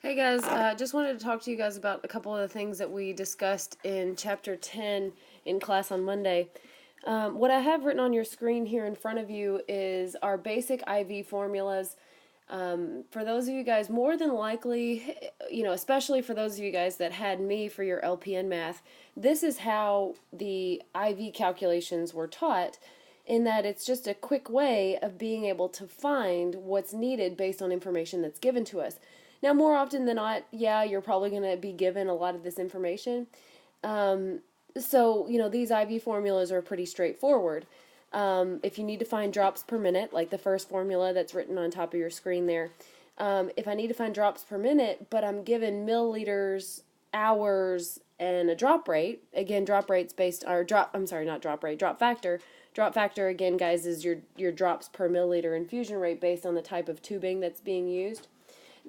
Hey guys, just wanted to talk to you guys about a couple of the things that we discussed in Chapter 10 in class on Monday. What I have written on your screen here in front of you is our basic IV formulas. For those of you guys, more than likely, especially for those of you guys that had me for your LPN math, this is how the IV calculations were taught, in that it's just a quick way of being able to find what's needed based on information that's given to us. Now, more often than not, yeah, you're probably going to be given a lot of this information. So, these IV formulas are pretty straightforward. If you need to find drops per minute, like the first formula that's written on top of your screen there, if I need to find drops per minute, but I'm given milliliters, hours, and a drop rate, again, drop rate's based, or drop, I'm sorry, not drop rate, drop factor. Drop factor, again, guys, is your drops per milliliter infusion rate based on the type of tubing that's being used.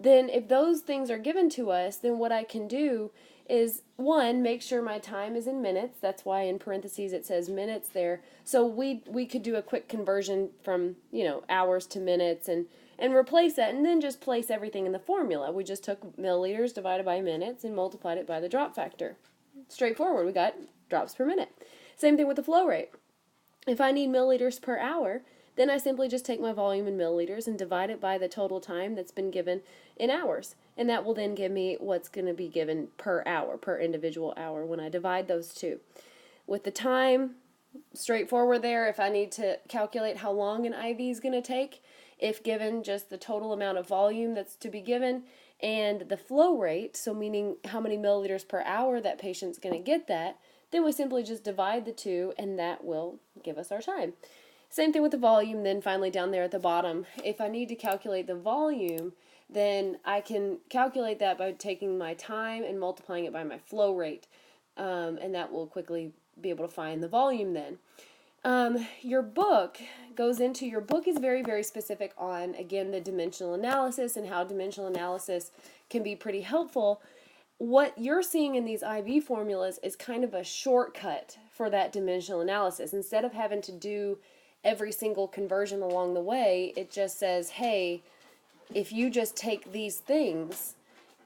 Then if those things are given to us, then what I can do is, one, make sure my time is in minutes. That's why in parentheses it says minutes there. So we could do a quick conversion from, hours to minutes and replace that, and then just place everything in the formula. We just took milliliters divided by minutes and multiplied it by the drop factor. Straightforward. We got drops per minute. Same thing with the flow rate. If I need milliliters per hour, then I simply just take my volume in milliliters and divide it by the total time that's been given in hours. And that will then give me what's going to be given per hour, per individual hour, when I divide those two. With the time, straightforward there. If I need to calculate how long an IV is going to take, if given just the total amount of volume that's to be given and the flow rate, so meaning how many milliliters per hour that patient's going to get that, then we simply just divide the two and that will give us our time. Same thing with the volume, then finally down there at the bottom. If I need to calculate the volume, then I can calculate that by taking my time and multiplying it by my flow rate. And that will quickly be able to find the volume then. Your book is very, very specific on, again, the dimensional analysis and how dimensional analysis can be pretty helpful. What you're seeing in these IV formulas is kind of a shortcut for that dimensional analysis. Instead of having to do every single conversion along the way, it just says, hey, if you just take these things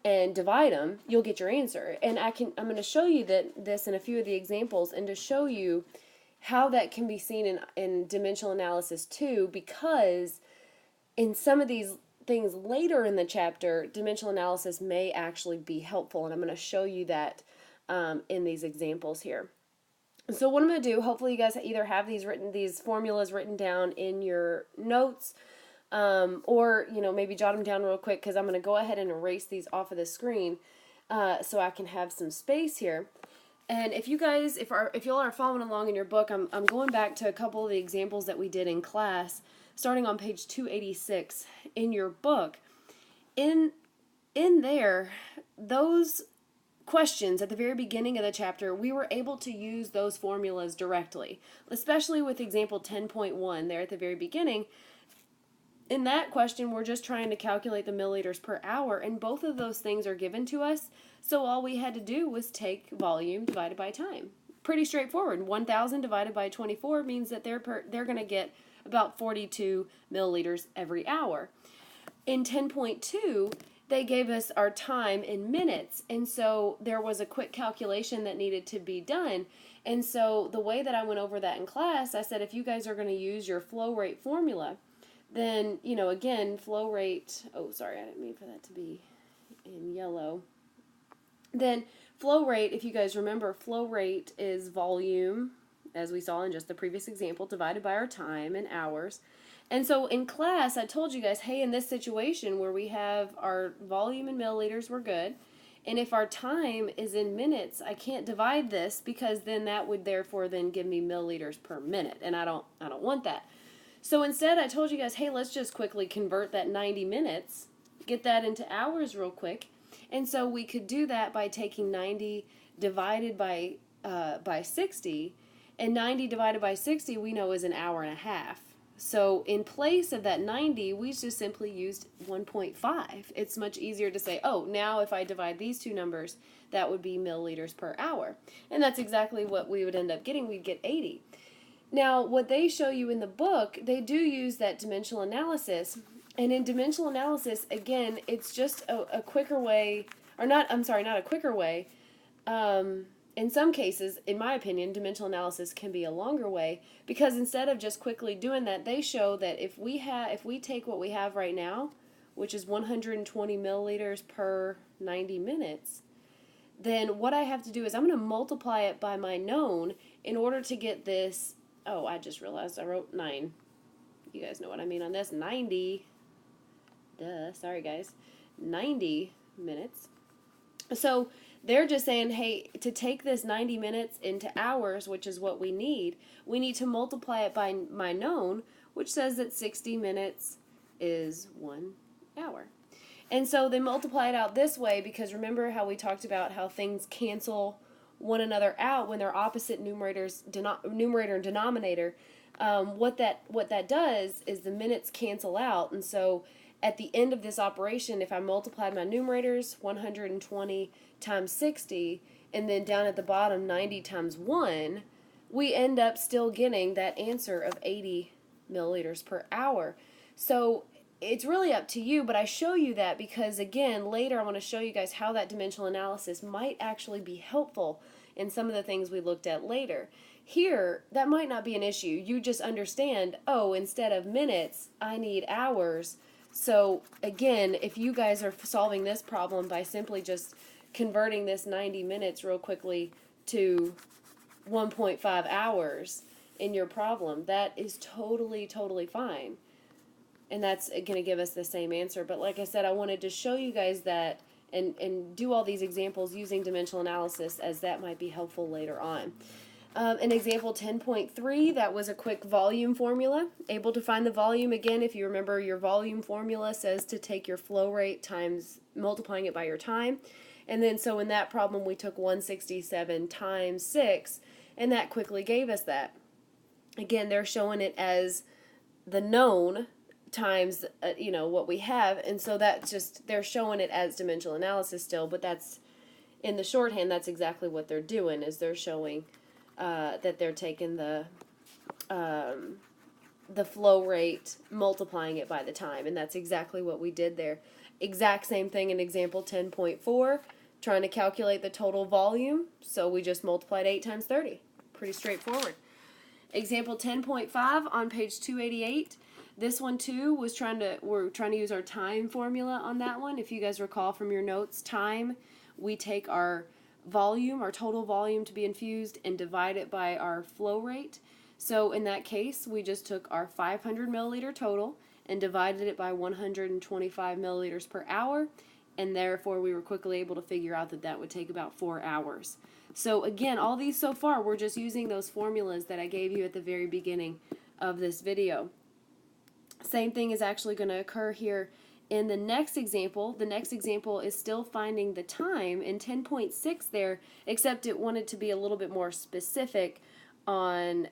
and divide them, you'll get your answer. And I'm going to show you this in a few of the examples, and to show you how that can be seen in dimensional analysis too, because in some of these things later in the chapter, dimensional analysis may actually be helpful, and I'm going to show you that in these examples here. So what I'm going to do, hopefully you guys either have these formulas written down in your notes, or maybe jot them down real quick, because I'm going to go ahead and erase these off of the screen so I can have some space here. And if you guys, if y'all are following along in your book, I'm going back to a couple of the examples that we did in class, starting on page 286 in your book. In there, those questions at the very beginning of the chapter, we were able to use those formulas directly, especially with example 10.1 there at the very beginning. In that question, we're just trying to calculate the milliliters per hour, and both of those things are given to us, so all we had to do was take volume divided by time. Pretty straightforward. 1,000 divided by 24 means that they're going to get about 42 milliliters every hour. In 10.2, they gave us our time in minutes, and so there was a quick calculation that needed to be done. And so the way that I went over that in class, I said, if you guys are going to use your flow rate formula, then, again, flow rate, oh, sorry, I didn't mean for that to be in yellow. Then flow rate, if you guys remember, flow rate is volume, as we saw in just the previous example, divided by our time in hours. And so in class, I told you guys, hey, in this situation where we have our volume in milliliters, we're good. And if our time is in minutes, I can't divide this, because then that would therefore then give me milliliters per minute, and I don't want that. So instead, I told you guys, hey, let's just quickly convert that 90 minutes, get that into hours real quick. And so we could do that by taking 90 divided by 60, and 90 divided by 60 we know is an hour and a half. So in place of that 90, we just simply used 1.5. It's much easier to say, oh, now if I divide these two numbers, that would be milliliters per hour. And that's exactly what we would end up getting. We'd get 80. Now, what they show you in the book, they do use that dimensional analysis, And in dimensional analysis, again, it's just a quicker way, or not, I'm sorry, not a quicker way. In some cases, in my opinion, dimensional analysis can be a longer way, because instead of just quickly doing that, they show that if we take what we have right now, which is 120 milliliters per 90 minutes, then what I have to do is I'm going to multiply it by my known in order to get this. Oh, I just realized I wrote 9. You guys know what I mean on this. 90. Duh, sorry guys. 90 minutes. So they're just saying, hey, to take this 90 minutes into hours, which is what we need to multiply it by my known, which says that 60 minutes is 1 hour. And so they multiply it out this way because remember how we talked about how things cancel one another out when they're opposite numerators, numerator and denominator. What that does is the minutes cancel out, and so at the end of this operation, if I multiply my numerators, 120 times 60, and then down at the bottom, 90 times 1, we end up still getting that answer of 80 milliliters per hour. So it's really up to you, but I show you that because, again, later I want to show you guys how that dimensional analysis might actually be helpful in some of the things we looked at later. Here, that might not be an issue. You just understand, oh, instead of minutes, I need hours. So again, if you guys are solving this problem by simply just converting this 90 minutes real quickly to 1.5 hours in your problem, that is totally, totally fine. And that's going to give us the same answer. But like I said, I wanted to show you guys that and do all these examples using dimensional analysis, as that might be helpful later on. In example 10.3, that was a quick volume formula. Able to find the volume again. If you remember, your volume formula says to take your flow rate times multiplying it by your time. And then so in that problem we took 167 times 6, and that quickly gave us that. Again, they're showing it as the known times what we have, and so that's just, they're showing it as dimensional analysis still, but that's in the shorthand, that's exactly what they're doing, is they're showing that they're taking the flow rate, multiplying it by the time, and that's exactly what we did there. Exact same thing in example 10.4, trying to calculate the total volume, so we just multiplied 8 times 30. Pretty straightforward. Example 10.5 on page 288. This one too was we're trying to use our time formula on that one. If you guys recall from your notes, time, we take our volume, our total volume to be infused, and divide it by our flow rate. So in that case, we just took our 500 milliliter total and divided it by 125 milliliters per hour, and therefore we were quickly able to figure out that that would take about 4 hours. So again, all these so far, we're just using those formulas that I gave you at the very beginning of this video. Same thing is actually going to occur here in the next example. The next example is still finding the time in 10.6 there, except it wanted to be a little bit more specific on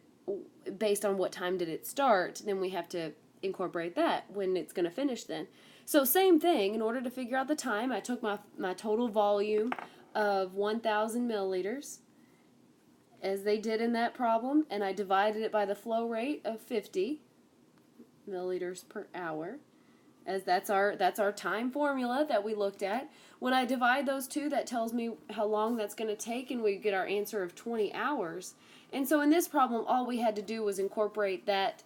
based on what time did it start. Then we have to incorporate that when it's going to finish then. So same thing, in order to figure out the time, I took my total volume of 1,000 milliliters, as they did in that problem, and I divided it by the flow rate of 50 milliliters per hour, as that's our time formula that we looked at. When I divide those two, that tells me how long that's going to take, and we get our answer of 20 hours. And so in this problem, all we had to do was incorporate that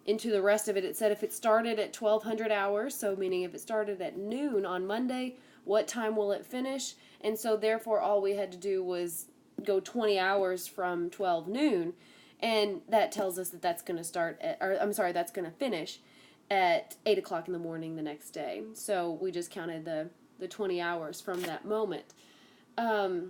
into the rest of it. It said if it started at 1200 hours, so meaning if it started at noon on Monday, what time will it finish? And so therefore all we had to do was go 20 hours from 12 noon, and that tells us that that's going to start at, or I'm sorry, that's going to finish at 8 o'clock in the morning the next day. So we just counted the 20 hours from that moment. But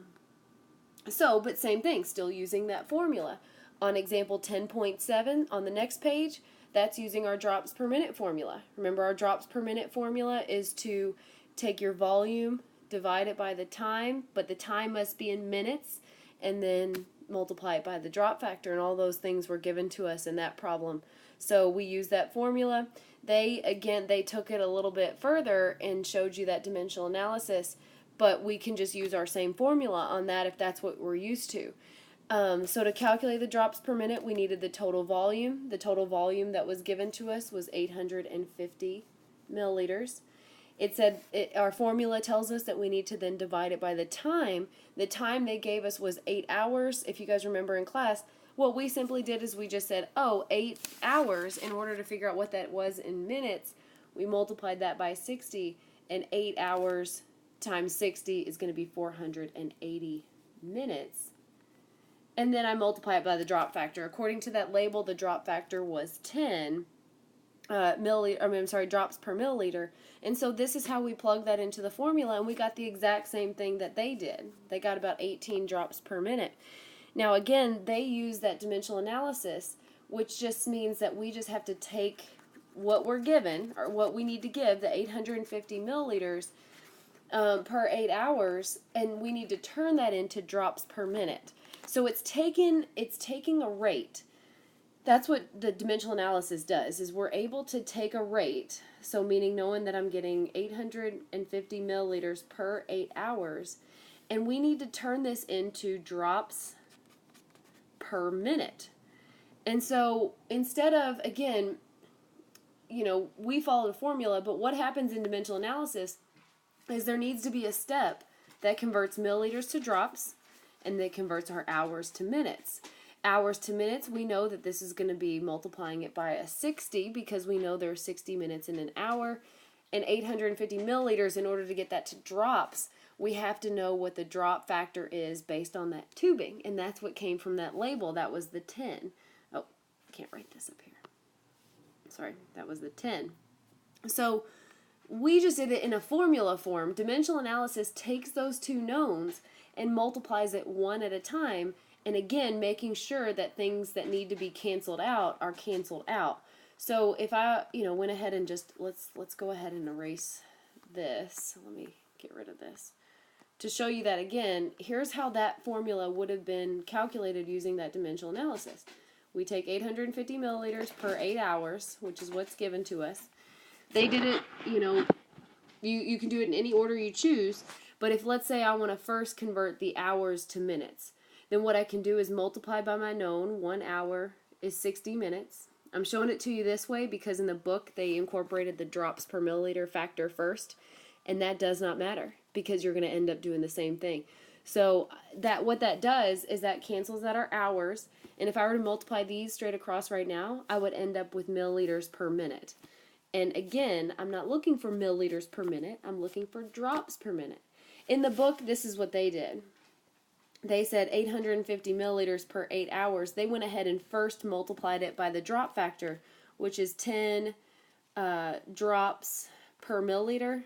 same thing, still using that formula. On example 10.7 on the next page, that's using our drops per minute formula. Remember, our drops per minute formula is to take your volume, divide it by the time, but the time must be in minutes, and then multiply it by the drop factor, and all those things were given to us in that problem. So we use that formula. They took it a little bit further and showed you that dimensional analysis, but we can just use our same formula on that if that's what we're used to. So to calculate the drops per minute, we needed the total volume. The total volume that was given to us was 850 milliliters. It said our formula tells us that we need to then divide it by the time. The time they gave us was 8 hours. If you guys remember in class, what we simply did is we just said, 8 hours. In order to figure out what that was in minutes, we multiplied that by 60, and 8 hours times 60 is going to be 480 minutes. And then I multiply it by the drop factor. According to that label, the drop factor was 10 drops per milliliter. And so this is how we plug that into the formula, and we got the exact same thing that they did. They got about 18 drops per minute. Now again, they use that dimensional analysis, which just means that we just have to take what we're given, or what we need to give, the 850 milliliters per 8 hours, and we need to turn that into drops per minute. So it's taking a rate. That's what the dimensional analysis does, is we're able to take a rate, so meaning knowing that I'm getting 850 milliliters per 8 hours, and we need to turn this into drops per minute. And so instead of, again, we follow the formula, but what happens in dimensional analysis is there needs to be a step that converts milliliters to drops, and that converts our hours to minutes. Hours to minutes, we know that this is going to be multiplying it by a 60, because we know there are 60 minutes in an hour. And 850 milliliters, in order to get that to drops, we have to know what the drop factor is based on that tubing. And that's what came from that label. That was the 10. Oh, I can't write this up here. Sorry, that was the 10. So we just did it in a formula form. Dimensional analysis takes those two knowns and multiplies it one at a time, and again, making sure that things that need to be canceled out are canceled out. So if I, went ahead and just, let's go ahead and erase this. Let me get rid of this. To show you that again, here's how that formula would have been calculated using that dimensional analysis. We take 850 milliliters per 8 hours, which is what's given to us. They did it, you can do it in any order you choose, but if, let's say, I want to first convert the hours to minutes, then what I can do is multiply by my known. 1 hour is 60 minutes. I'm showing it to you this way because in the book they incorporated the drops per milliliter factor first, and that does not matter because you're going to end up doing the same thing. So what that does is that cancels out our hours, and if I were to multiply these straight across right now, I would end up with milliliters per minute. And again, I'm not looking for milliliters per minute, I'm looking for drops per minute. In the book, this is what they did. They said 850 milliliters per 8 hours. They went ahead and first multiplied it by the drop factor, which is 10 drops per milliliter.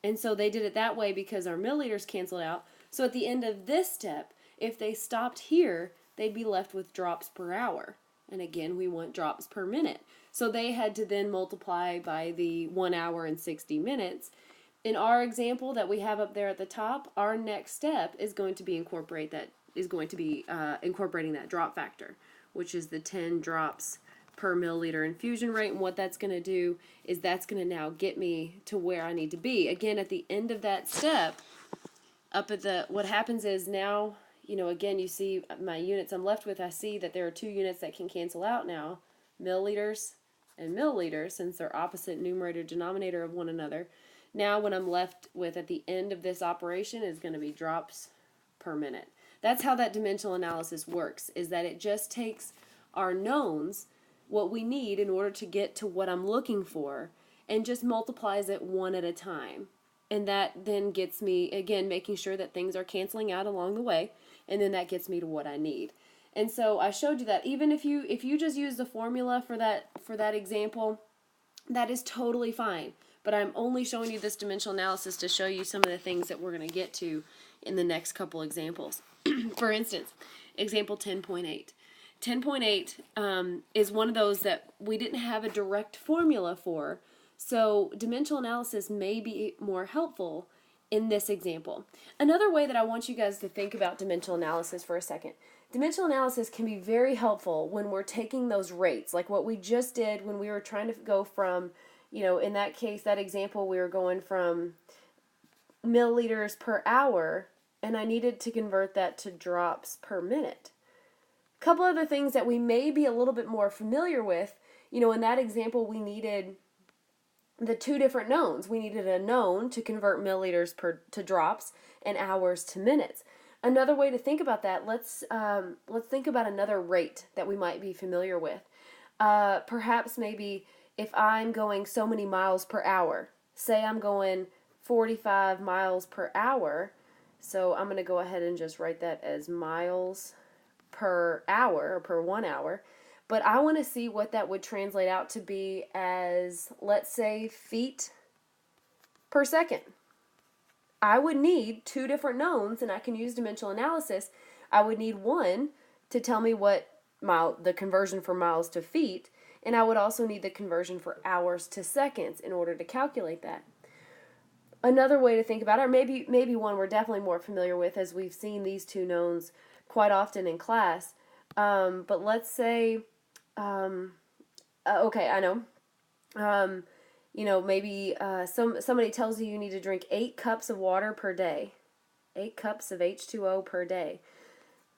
And so they did it that way because our milliliters canceled out. So at the end of this step, if they stopped here, they'd be left with drops per hour. And again, we want drops per minute. So they had to then multiply by the 1 hour and 60 minutes. In our example that we have up there at the top, our next step is going to be incorporating that drop factor, which is the 10 drops per milliliter infusion rate. And what that's going to do is that's going to now get me to where I need to be. Again, at the end of that step, what happens is now, again, you see my units I'm left with. I see that there are two units that can cancel out now, milliliters and milliliters, since they're opposite numerator denominator of one another. Now what I'm left with at the end of this operation is going to be drops per minute. That's how that dimensional analysis works, is that it just takes our knowns, what we need in order to get to what I'm looking for, and just multiplies it one at a time. And that then gets me, again, making sure that things are canceling out along the way, and then that gets me to what I need. And so I showed you that even if you just use the formula for that example, that is totally fine. But I'm only showing you this dimensional analysis to show you some of the things that we're going to get to in the next couple examples. For instance, example 10.8. 10.8 is one of those that we didn't have a direct formula for, so dimensional analysis may be more helpful in this example. Another way that I want you guys to think about dimensional analysis for a second. Dimensional analysis can be very helpful when we're taking those rates, like what we just did when we were trying to go from, in that case, that example, we were going from milliliters per hour, and I needed to convert that to drops per minute. A couple other things that we may be a little bit more familiar with, in that example, we needed the two different knowns. We needed a known to convert milliliters to drops and hours to minutes. Another way to think about that, let's think about another rate that we might be familiar with. Perhaps maybe if I'm going so many miles per hour, say I'm going 45 miles per hour, so I'm going to go ahead and just write that as miles per hour or per 1 hour. But I want to see what that would translate out to be as, let's say, feet per second. I would need two different knowns, and I can use dimensional analysis. I would need one to tell me what the conversion from miles to feet, and I would also need the conversion for hours to seconds in order to calculate that. Another way to think about it, or maybe one we're definitely more familiar with, as we've seen these two knowns quite often in class. But let's say, okay, I know. Maybe somebody tells you need to drink 8 cups of water per day, 8 cups of H2O per day.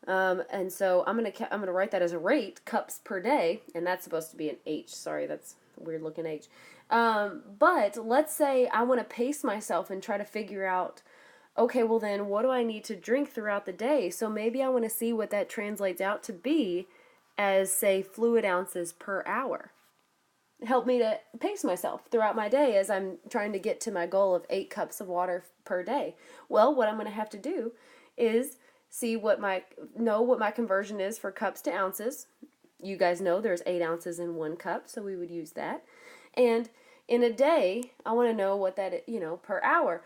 And so I'm gonna write that as a rate, cups per day, and that's supposed to be an H. Sorry, that's a weird looking H. But let's say I want to pace myself and try to figure out, okay, well then what do I need to drink throughout the day? So maybe I want to see what that translates out to be as, say, fluid ounces per hour. Help me to pace myself throughout my day as I'm trying to get to my goal of 8 cups of water per day. Well, what I'm going to have to do is see what my conversion is for cups to ounces. You guys know there's 8 ounces in 1 cup, so we would use that. And in a day, I want to know what that is, per hour.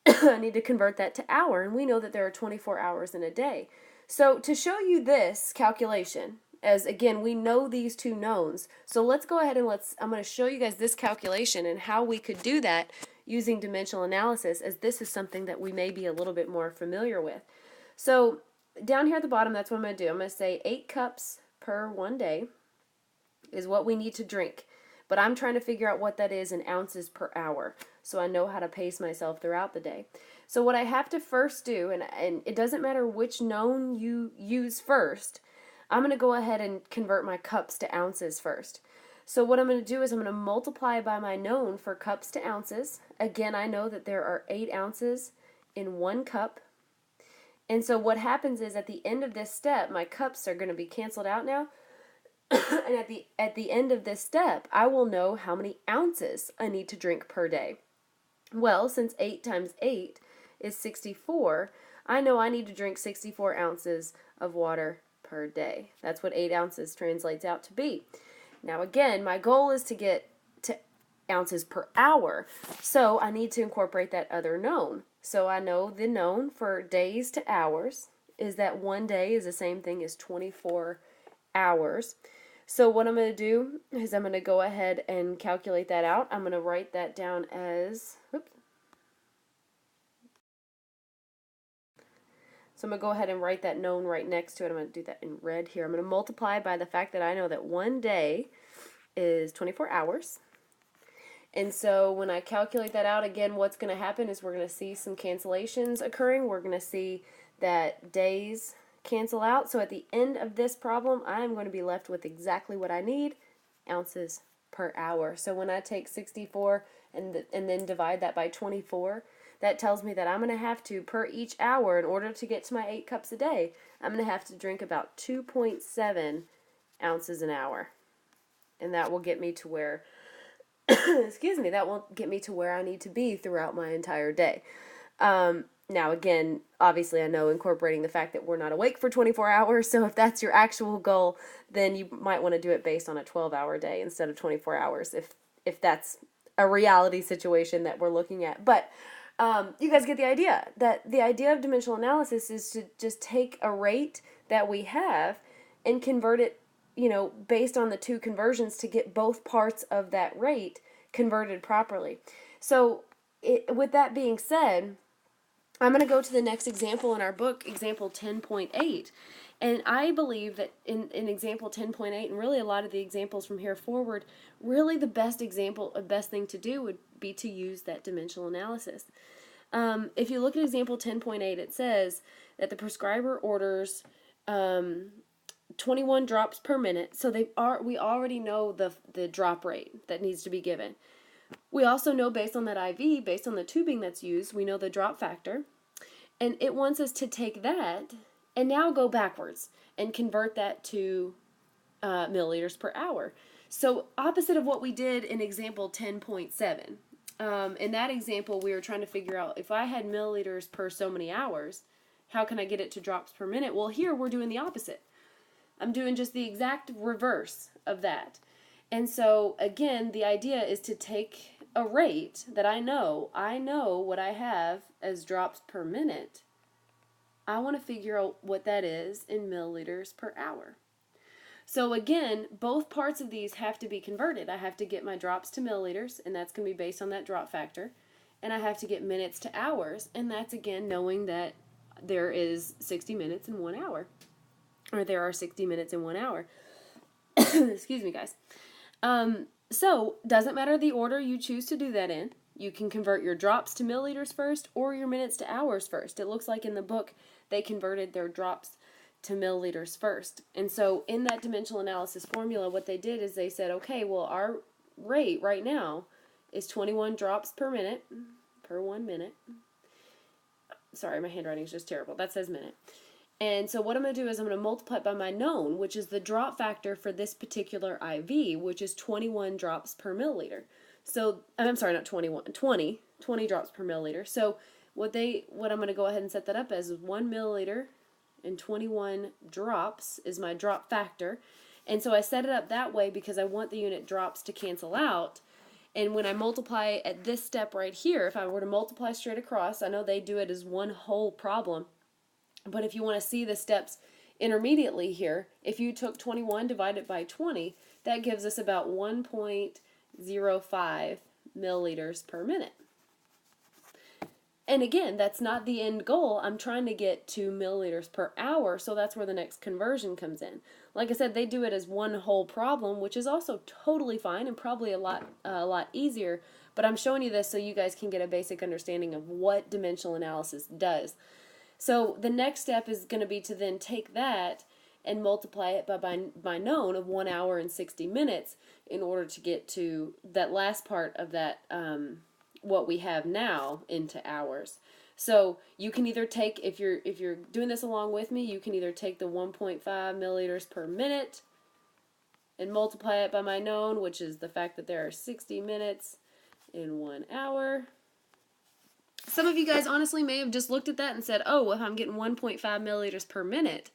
I need to convert that to hour, and we know that there are 24 hours in a day. So to show you this calculation, as again, we know these two knowns. So let's go ahead and I'm going to show you guys this calculation and how we could do that using dimensional analysis, as this is something that we may be a little bit more familiar with. So down here at the bottom, that's what I'm going to do. I'm going to say 8 cups per 1 day is what we need to drink. But I'm trying to figure out what that is in ounces per hour, so I know how to pace myself throughout the day. So what I have to first do, and it doesn't matter which known you use first, I'm going to go ahead and convert my cups to ounces first. So what I'm going to do is I'm going to multiply by my known for cups to ounces. Again, I know that there are 8 ounces in 1 cup. And so what happens is at the end of this step, my cups are going to be canceled out now. And at the end of this step, I will know how many ounces I need to drink per day. Well, since 8 times 8 is 64, I know I need to drink 64 ounces of water per day. That's what 8 ounces translates out to be. Now again, my goal is to get to ounces per hour, so I need to incorporate that other known. So I know the known for days to hours is that 1 day is the same thing as 24 hours. So what I'm going to do is I'm going to go ahead and calculate that out. I'm going to write that down as, So I'm going to go ahead and write that known right next to it. I'm going to do that in red here. I'm going to multiply by the fact that I know that 1 day is 24 hours. And so when I calculate that out, again, what's going to happen is we're going to see some cancellations occurring. We're going to see that days cancel out. So at the end of this problem, I'm going to be left with exactly what I need, ounces per hour. So when I take 64 and then divide that by 24, that tells me that I'm going to have to, per each hour, in order to get to my 8 cups a day, I'm going to have to drink about 2.7 ounces an hour. And that will get me to where, excuse me, that will get me to where I need to be throughout my entire day. Now again, obviously I know incorporating the fact that we're not awake for 24 hours, so if that's your actual goal, then you might want to do it based on a 12-hour day instead of 24 hours, if that's a reality situation that we're looking at. But you guys get the idea, that the idea of dimensional analysis is to just take a rate that we have and convert it, based on the two conversions to get both parts of that rate converted properly. So with that being said, I'm going to go to the next example in our book, example 10.8. And I believe that in example 10.8, and really a lot of the examples from here forward, really the best thing to do would be to use that dimensional analysis. If you look at example 10.8, it says that the prescriber orders 21 drops per minute. So we already know the drop rate that needs to be given. We also know based on that IV, based on the tubing that's used, we know the drop factor. And it wants us to take that and now go backwards and convert that to milliliters per hour. So opposite of what we did in example 10.7. In that example, we were trying to figure out if I had milliliters per so many hours, how can I get it to drops per minute? Well, here we're doing the opposite. I'm doing just the exact reverse of that. And so, again, the idea is to take a rate that I know what I have as drops per minute. I want to figure out what that is in milliliters per hour. So again, both parts of these have to be converted. I have to get my drops to milliliters, and that's going to be based on that drop factor. And I have to get minutes to hours, and that's again knowing that there is 60 minutes in 1 hour. Or there are 60 minutes in 1 hour. Excuse me, guys. So, doesn't matter the order you choose to do that in. You can convert your drops to milliliters first or your minutes to hours first. It looks like in the book they converted their drops to milliliters first. And so in that dimensional analysis formula, what they did is they said, okay, well, our rate right now is 21 drops per minute, per 1 minute. Sorry, my handwriting is just terrible. That says minute. And so what I'm going to do is I'm going to multiply it by my known, which is the drop factor for this particular IV, which is 21 drops per milliliter. So, I'm sorry, not 21, 20 drops per milliliter. So what I'm going to go ahead and set that up as is 1 milliliter and 21 drops is my drop factor. And so I set it up that way because I want the unit drops to cancel out. And when I multiply at this step right here, if I were to multiply straight across, I know they do it as one whole problem. But if you want to see the steps intermediately here, if you took 21 divided by 20, that gives us about 1.05 milliliters per minute. And again, that's not the end goal. I'm trying to get to milliliters per hour, so that's where the next conversion comes in. Like I said, they do it as one whole problem, which is also totally fine and probably a lot easier. But I'm showing you this so you guys can get a basic understanding of what dimensional analysis does. So the next step is going to be to then take that and multiply it by known of 1 hour and 60 minutes in order to get to that last part of that what we have now into hours. So you can either take, if you're doing this along with me, you can either take the 1.5 milliliters per minute and multiply it by my known, which is the fact that there are 60 minutes in 1 hour. Some of you guys honestly may have just looked at that and said, oh, well, if I'm getting 1.5 milliliters per minute,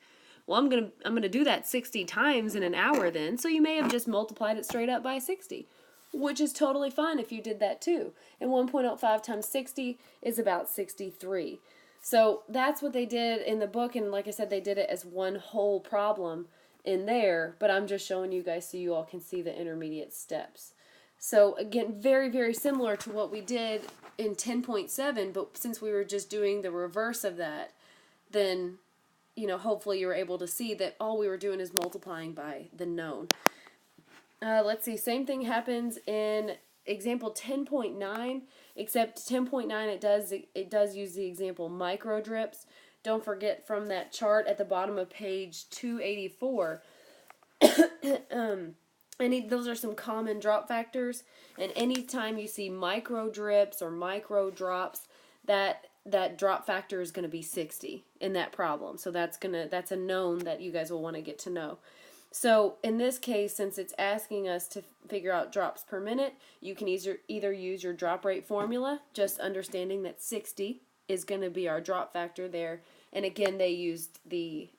well, I'm gonna do that 60 times in an hour then. So you may have just multiplied it straight up by 60, which is totally fine if you did that too. And 1.05 times 60 is about 63. So that's what they did in the book, and like I said, they did it as one whole problem in there, but I'm just showing you guys so you all can see the intermediate steps. So again, very, very similar to what we did in 10.7, but since we were just doing the reverse of that, then, you know, hopefully you were able to see that all we were doing is multiplying by the known. Let's see, same thing happens in example 10.9, except 10.9 it does use the example micro drips. Don't forget from that chart at the bottom of page 284, those are some common drop factors, and anytime you see micro drips or micro drops, that drop factor is going to be 60 in that problem. So that's a known that you guys will want to get to know. So in this case, since it's asking us to figure out drops per minute, you can either use your drop rate formula, just understanding that 60 is going to be our drop factor there. And again, they used the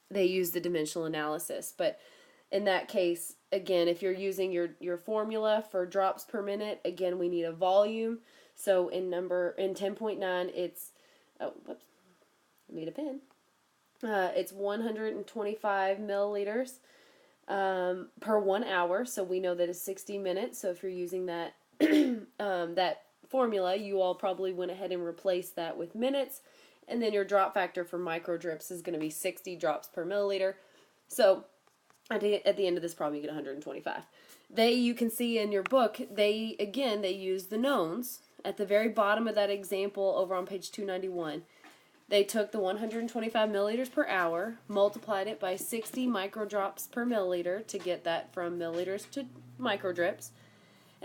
dimensional analysis. But in that case, again, if you're using your formula for drops per minute, again, we need a volume. So in 10.9, it's, oh, whoops, I need a pen. It's 125 milliliters per 1 hour, so we know that it's 60 minutes. So if you're using that that formula, you all probably went ahead and replaced that with minutes, and then your drop factor for micro drips is going to be 60 drops per milliliter. So at the end of this problem, you get 125. You can see in your book, they use the knowns at the very bottom of that example over on page 291. They took the 125 milliliters per hour, multiplied it by 60 microdrops per milliliter to get that from milliliters to microdrips.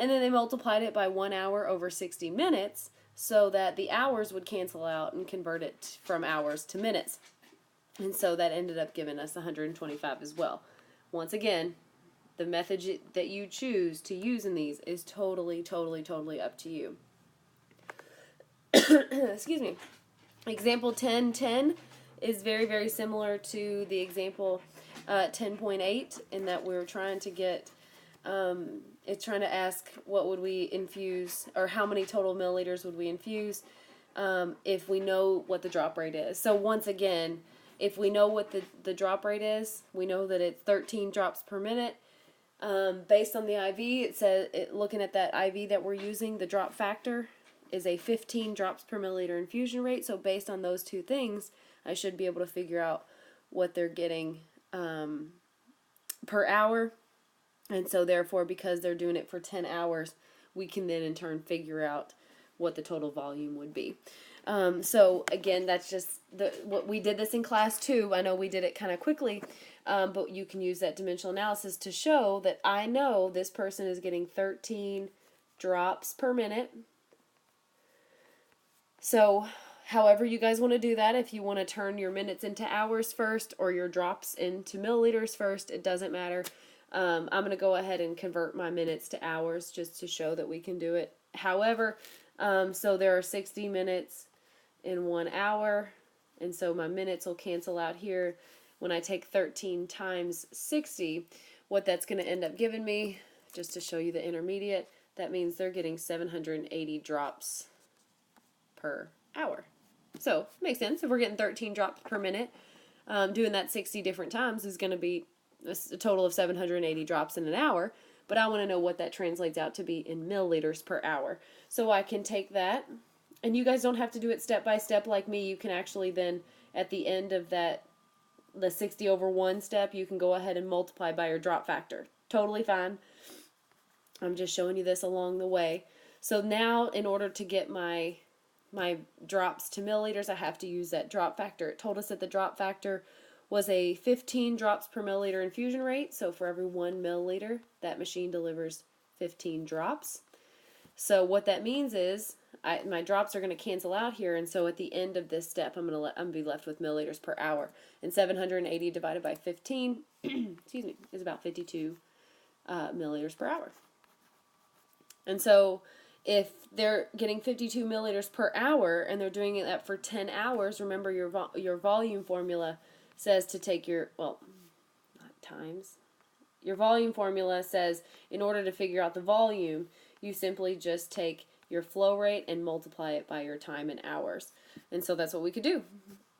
And then they multiplied it by 1 hour over 60 minutes so that the hours would cancel out and convert it from hours to minutes. And so that ended up giving us 125 as well. Once again, the method that you choose to use in these is totally, totally, totally up to you. Excuse me. Example 10.10 is very, very similar to the example 10.8 in that we're trying to get, it's trying to ask what would we infuse, or how many total milliliters would we infuse if we know what the drop rate is. So once again, if we know what the drop rate is, we know that it's 13 drops per minute. Based on the IV, it says, looking at that IV that we're using, the drop factor is a 15 drops per milliliter infusion rate. So based on those two things, I should be able to figure out what they're getting per hour. And so therefore, because they're doing it for 10 hours, we can then in turn figure out what the total volume would be. So again, that's just what we did this in class 2. I know we did it kind of quickly, but you can use that dimensional analysis to show that I know this person is getting 13 drops per minute. So however you guys want to do that, if you want to turn your minutes into hours first or your drops into milliliters first, it doesn't matter. I'm going to go ahead and convert my minutes to hours just to show that we can do it. However, so there are 60 minutes in 1 hour, and so my minutes will cancel out here. When I take 13 times 60, what that's going to end up giving me, just to show you the intermediate, that means they're getting 780 drops per hour. So, makes sense. If we're getting 13 drops per minute, doing that 60 different times is going to be a total of 780 drops in an hour, but I want to know what that translates out to be in milliliters per hour. So I can take that, and you guys don't have to do it step by step like me. You can actually then, at the end of that, the 60 over 1 step, you can go ahead and multiply by your drop factor. Totally fine. I'm just showing you this along the way. So now, in order to get my drops to milliliters, I have to use that drop factor. It told us that the drop factor was a 15 drops per milliliter infusion rate. So for every 1 milliliter, that machine delivers 15 drops. So what that means is my drops are going to cancel out here, and so at the end of this step, I'm going to be left with milliliters per hour. And 780 divided by 15, excuse me, is about 52 milliliters per hour. And so if they're getting 52 milliliters per hour and they're doing that for 10 hours, remember your volume formula says to take your, well, not times. Your volume formula says in order to figure out the volume, you simply just take your flow rate and multiply it by your time in hours. And so that's what we could do.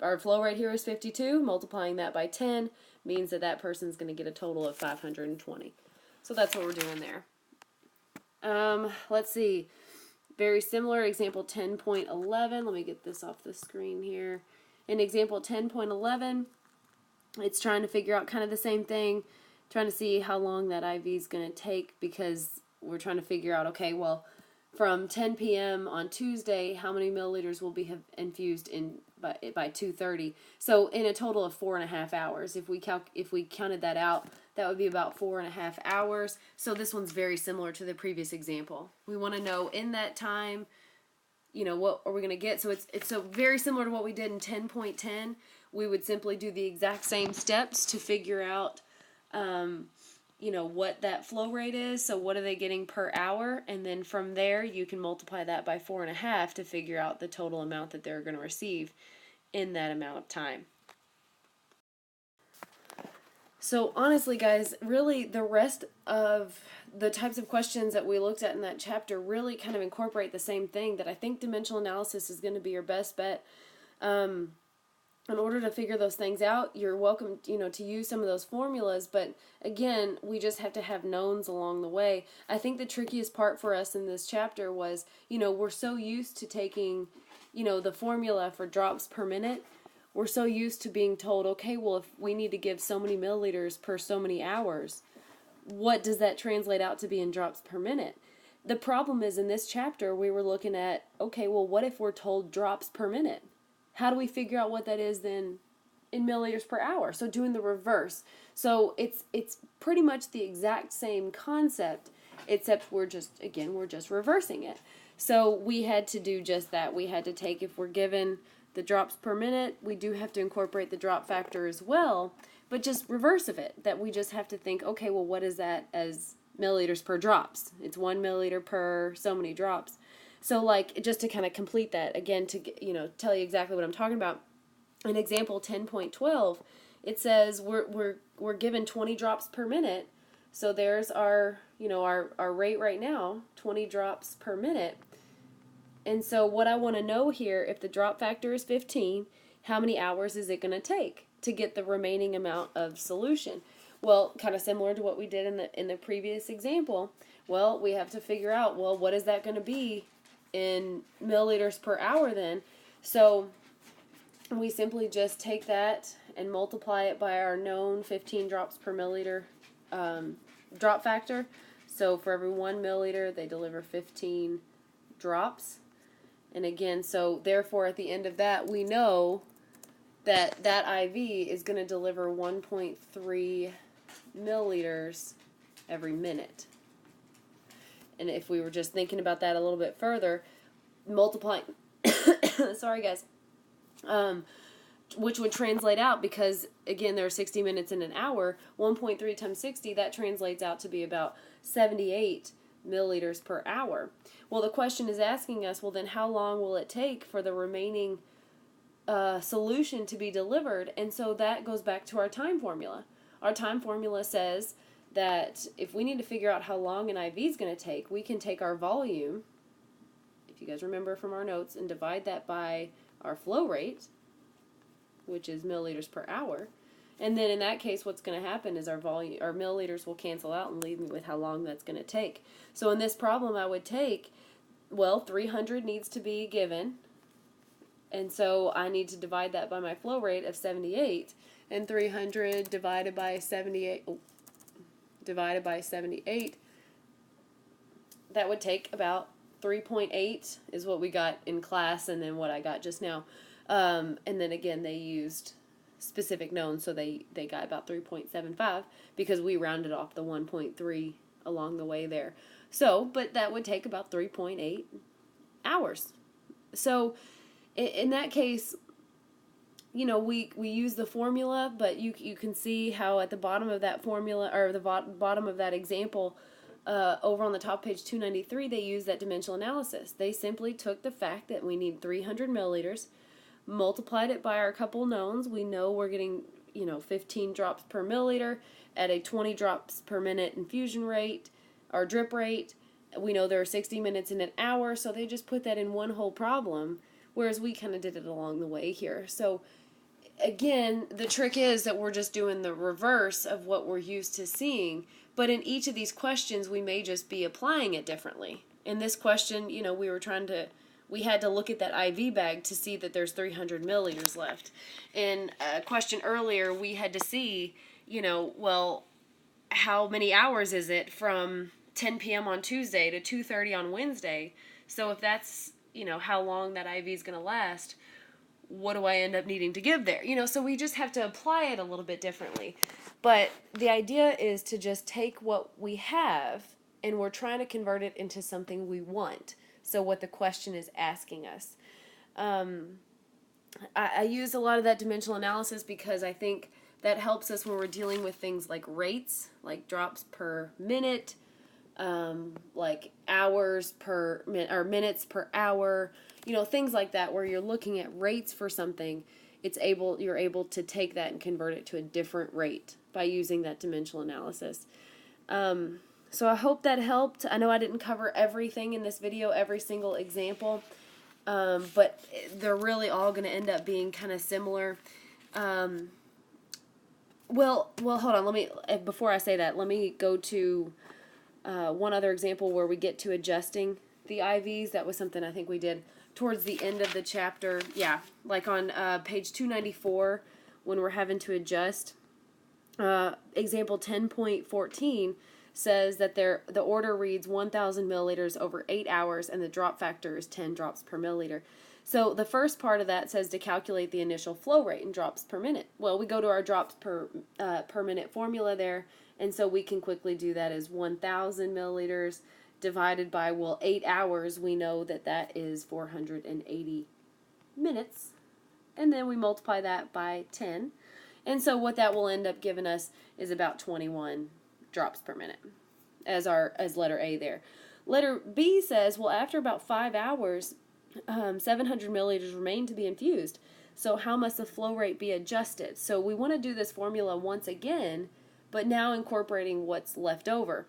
Our flow rate here is 52. Multiplying that by 10 means that that person's going to get a total of 520. So that's what we're doing there. Let's see. Very similar, example 10.11. Let me get this off the screen here. In example 10.11, it's trying to figure out kind of the same thing, trying to see how long that IV is going to take, because we're trying to figure out, okay, well, from 10 p.m. on Tuesday, how many milliliters will be have infused in by 2:30? So in a total of 4.5 hours. If we counted that out, that would be about 4.5 hours. So this one's very similar to the previous example. We want to know in that time, you know, what are we going to get? So it's so very similar to what we did in 10.10. We would simply do the exact same steps to figure out, you know, what that flow rate is. So what are they getting per hour? And then from there, you can multiply that by 4.5 to figure out the total amount that they're going to receive in that amount of time. So honestly, guys, really the rest of the types of questions that we looked at in that chapter really kind of incorporate the same thing, that I think dimensional analysis is going to be your best bet. In order to figure those things out, you're welcome, you know, to use some of those formulas, but again, we just have to have knowns along the way. I think the trickiest part for us in this chapter was, you know, we're so used to taking, you know, the formula for drops per minute. We're so used to being told, okay, well, if we need to give so many milliliters per so many hours, what does that translate out to be in drops per minute? The problem is in this chapter, we were looking at, okay, well, what if we're told drops per minute? How do we figure out what that is then in milliliters per hour? So doing the reverse. So it's pretty much the exact same concept. except we're just reversing it. So we had to do just that. We had to take, if we're given the drops per minute, we do have to incorporate the drop factor as well, but just reverse of it, that we just have to think, okay, well, what is that as milliliters per drops? It's 1 milliliter per so many drops. So like, just to kind of complete that, again, to tell you exactly what I'm talking about, in example 10.12, it says we're given 20 drops per minute. So there's our rate right now, 20 drops per minute. And so what I want to know here, if the drop factor is 15, how many hours is it going to take to get the remaining amount of solution? Well, kind of similar to what we did in the previous example. Well, we have to figure out, well, what is that going to be in milliliters per hour then? So we simply just take that and multiply it by our known 15 drops per milliliter drop factor. So for every 1 milliliter, they deliver 15 drops. And again, so therefore at the end of that, we know that IV is going to deliver 1.3 milliliters every minute. And if we were just thinking about that a little bit further, multiplying, sorry guys, which would translate out, because again there are 60 minutes in an hour, 1.3 times 60, that translates out to be about 78 milliliters per hour. Well, the question is asking us, well then how long will it take for the remaining solution to be delivered? And so that goes back to our time formula. Our time formula says that if we need to figure out how long an IV is going to take, we can take our volume, if you guys remember from our notes, and divide that by our flow rate, which is milliliters per hour. And then in that case, what's going to happen is our milliliters will cancel out and leave me with how long that's going to take. So in this problem, I would take, well, 300 needs to be given. And so I need to divide that by my flow rate of 78. And 300 divided by 78, that would take about 3.8 is what we got in class, and then what I got just now. And then again, they used specific knowns, so they got about 3.75 because we rounded off the 1.3 along the way there. So, but that would take about 3.8 hours. So in that case, we use the formula, but you can see how at the bottom of that formula, or the bottom of that example, over on the top page 293, they use that dimensional analysis. They simply took the fact that we need 300 milliliters, multiplied it by our couple knowns. We know we're getting 15 drops per milliliter at a 20 drops per minute infusion rate, or drip rate. We know there are 60 minutes in an hour, so they just put that in one whole problem, whereas we kind of did it along the way here. So again, the trick is that we're just doing the reverse of what we're used to seeing, but in each of these questions we may just be applying it differently. In this question, we had to look at that IV bag to see that there's 300 milliliters left. In a question earlier, we had to see, well, how many hours is it from 10 p.m. on Tuesday to 2:30 on Wednesday? So if that's, how long that IV is going to last, what do I end up needing to give there? So we just have to apply it a little bit differently. But the idea is to just take what we have, and we're trying to convert it into something we want. So what the question is asking us. I use a lot of that dimensional analysis because I think that helps us when we're dealing with things like rates, like drops per minute, like hours per minute, or minutes per hour, things like that, where you're looking at rates for something. You're able to take that and convert it to a different rate by using that dimensional analysis. So I hope that helped. I know I didn't cover everything in this video, every single example, but they're really all going to end up being kind of similar. Well, hold on. Before I say that, let me go to one other example where we get to adjusting the IVs. That was something I think we did towards the end of the chapter. Yeah, like on page 294 when we're having to adjust. Example 10.14 says that the order reads 1,000 milliliters over 8 hours, and the drop factor is 10 drops per milliliter. So the first part of that says to calculate the initial flow rate in drops per minute. Well, we go to our drops per minute formula there, And so we can quickly do that as 1,000 milliliters divided by, well, 8 hours. We know that that is 480 minutes. And then we multiply that by 10. And so what that will end up giving us is about 21 drops per minute as letter A there. Letter B says, well, after about 5 hours, 700 milliliters remain to be infused. So how must the flow rate be adjusted? So we want to do this formula once again, but now incorporating what's left over.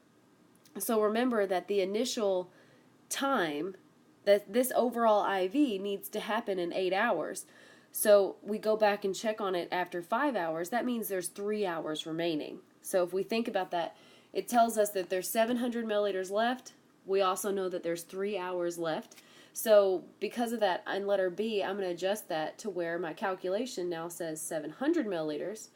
So remember that the initial time, that this overall IV needs to happen in 8 hours. So we go back and check on it after 5 hours. That means there's 3 hours remaining. So if we think about that, it tells us that there's 700 milliliters left. We also know that there's 3 hours left. So because of that, in letter B, I'm going to adjust that to where my calculation now says 700 milliliters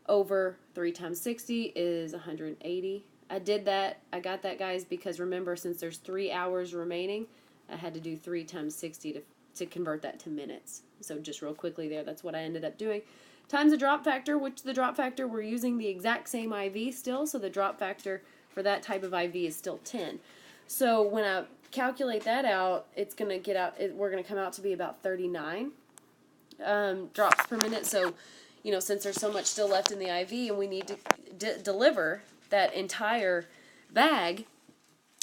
over 3 times 60 is 180. I did that. I got that, guys, because remember, since there's 3 hours remaining, I had to do 3 times 60 to convert that to minutes. So just real quickly there, that's what I ended up doing. Times the drop factor, which the drop factor, we're using the exact same IV still, so the drop factor for that type of IV is still 10. So when I calculate that out, it's going to get out, we're going to come out to be about 39 drops per minute. So, you know, since there's so much still left in the IV and we need to deliver that entire bag,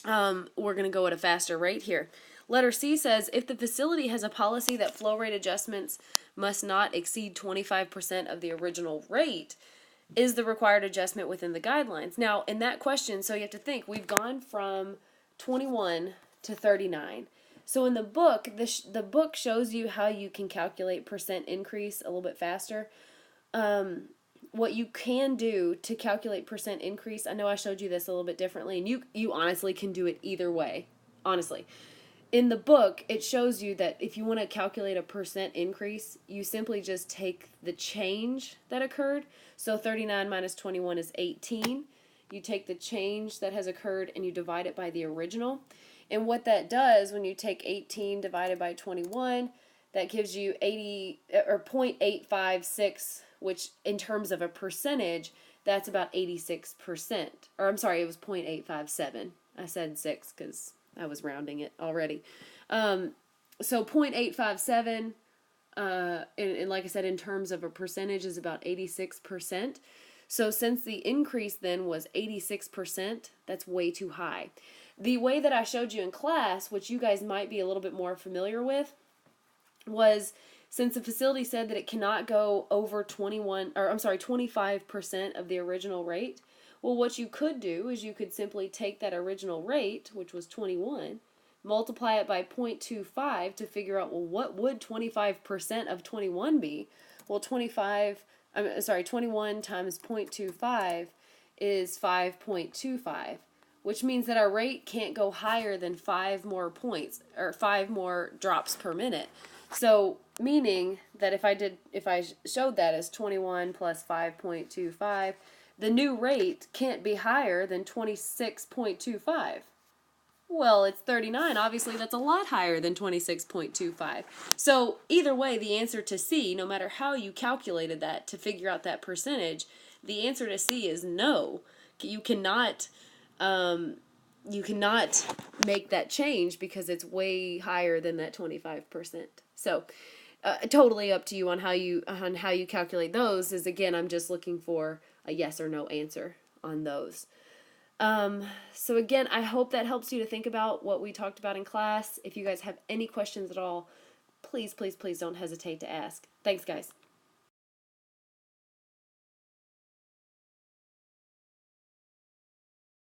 we're going to go at a faster rate here. Letter C says, if the facility has a policy that flow rate adjustments must not exceed 25% of the original rate, is the required adjustment within the guidelines? Now, in that question, so you have to think, we've gone from 21 to 39. So in the book, the book shows you how you can calculate percent increase a little bit faster. What you can do to calculate percent increase, I know I showed you this a little bit differently, and you honestly can do it either way, honestly. In the book, it shows you that if you want to calculate a percent increase, you simply just take the change that occurred. So 39 minus 21 is 18. You take the change that has occurred and you divide it by the original. And what that does, when you take 18 divided by 21, that gives you 80 or 0.856, which in terms of a percentage, that's about 86%. Or I'm sorry, it was 0.857. I said 6 because I was rounding it already. So 0.857, and like I said, in terms of a percentage, is about 86%. So since the increase then was 86%, that's way too high. The way that I showed you in class, which you guys might be a little bit more familiar with, was since the facility said that it cannot go over 25% of the original rate. Well, what you could do is you could simply take that original rate, which was 21, multiply it by 0.25 to figure out, well, what would 25% of 21 be? Well, 21 times 0.25 is 5.25, which means that our rate can't go higher than 5 more points, or 5 more drops per minute. So, meaning that if I showed that as 21 plus 5.25, the new rate can't be higher than 26.25. Well, it's 39. Obviously, that's a lot higher than 26.25. So either way, the answer to C, no matter how you calculated that to figure out that percentage, the answer to C is no. You cannot make that change because it's way higher than that 25%. So totally up to you on how you calculate those. Is again, I'm just looking for a yes or no answer on those. So again, I hope that helps you to think about what we talked about in class. If you guys have any questions at all, please, please, please don't hesitate to ask. Thanks, guys.